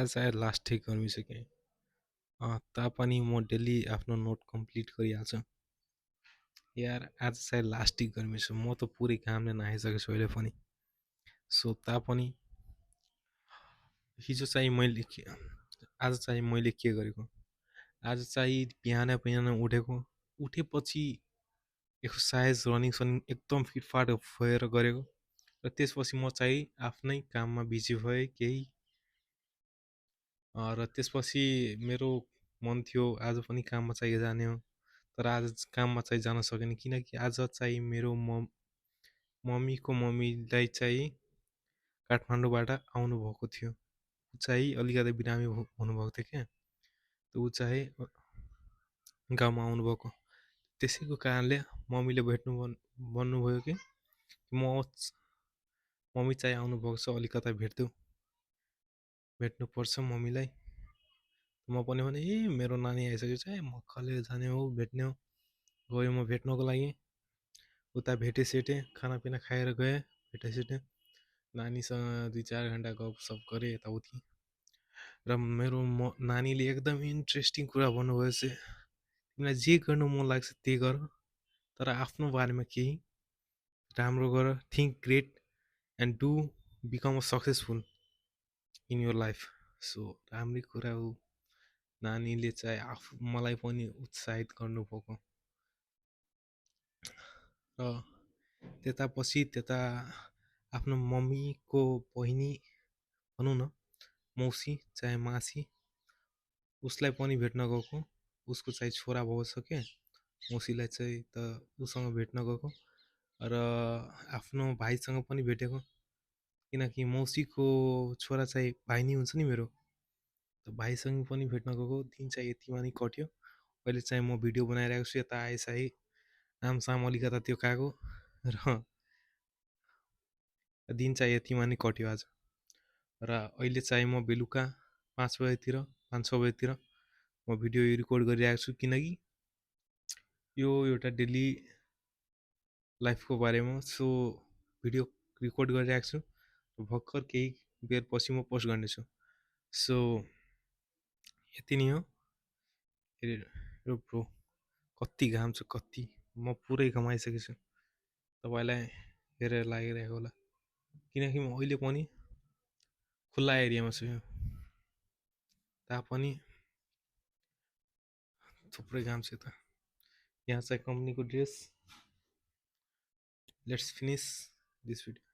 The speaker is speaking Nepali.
आज सायद लास्ट ठिक गर्मिसकेँ। तापनि म डेली आफ्नो नोट कम्प्लिट गरिहाल्छु। यार आज सायद लास्ट ठिक गर्मी छ। म त पुरै कामले नआइसकेको छु अहिले पनि। सो तापनि हिजो चाहिँ आज चाहिँ मैले के गरेको? आज चाहिँ बिहान बिहान उठेको। उठेपछि एक्सर्साइज रनिङ एकदम फिटफाट भएर गरेको। र त्यसपछि म चाहिँ आफ्नै काममा बिजी भएँ केही। र त्यसपछि मेरो मन थियो आज पनि काममा चाहिँ जाने हो, तर आज काममा चाहिँ जान सकेन किनकि आज चाहिँ मेरो मम्मीको मम्मीलाई चाहिँ काठमाडौँबाट आउनुभएको थियो। ऊ चाहिँ अलिकति बिरामी हुनुभएको थियो क्या, त ऊ चाहिँ गाउँमा आउनुभएको। त्यसैको कारणले मम्मीले भन्नुभयो कि मम्मी चाहिँ आउनुभएको छ, अलिकता भेट्नुपर्छ मम्मीलाई। म पनि भने मेरो नानी आइसकेको छ, म कहिले जाने हो भेट्ने हो। गएँ म भेट्नको लागि। उता भेटेसेटेँ, खानापिना खाएर गएँ, भेटेसेटेँ। नानीसँग 2-4 घन्टा गफसफ गरेँ यताउति। र मेरो नानीले एकदम इन्ट्रेस्टिङ कुरा भन्नुभयो चाहिँ, तिमीलाई जे गर्नु मन लाग्छ त्यही गर, तर आफ्नो बारेमा केही राम्रो गर, think great and do become a successful in your life. So राम्रै कुरा हो। नानीले चाहिँ मलाई पनि उत्साहित गर्नुभएको। र त्यता आफ्नो मम्मीको बहिनी भनौँ न, मौसी चाहे मासी, उसलाई पनि भेट्न गएको। उसको चाहिँ छोरा भएको छ क्या, मौसीलाई चाहिँ, त उसँग भेट्न गएको। र आफ्नो भाइसँग पनि भेटेको, किनकि मौसीको छोरा चाहिँ भाइ नै हुन्छ नि मेरो। त भाइसँग पनि भेट्न गएको। दिन चाहिँ यतिमा नै कट्यो। अहिले चाहिँ म भिडियो बनाइरहेको छु। यता आएछ है नामसाम अलिकता त्यो कागो, र दिन चाहिँ यतिमा नै कट्यो आज। र अहिले चाहिँ म बेलुका 5 बजेतिर 5-6 बजेतिर म भिडियो रेकर्ड गरिरहेको छु, किनकि यो एउटा डेली लाइफको बारेमा। सो भिडियो रेकर्ड गरिरहेको छु, भर्खर केही बेरपछि म पोस्ट गर्नेछु। सो यति नै हो। ब्रो कति घाम छ, कति म पुरै घमाइसकेको छु। तपाईँलाई हेरेर लागिरहेको होला, किनकि म अहिले पनि खुल्ला एरियामा छु। तापनि थुप्रै घाम छ यता। यहाँ चाहिँ कम्पनीको dress. Let's finish this video.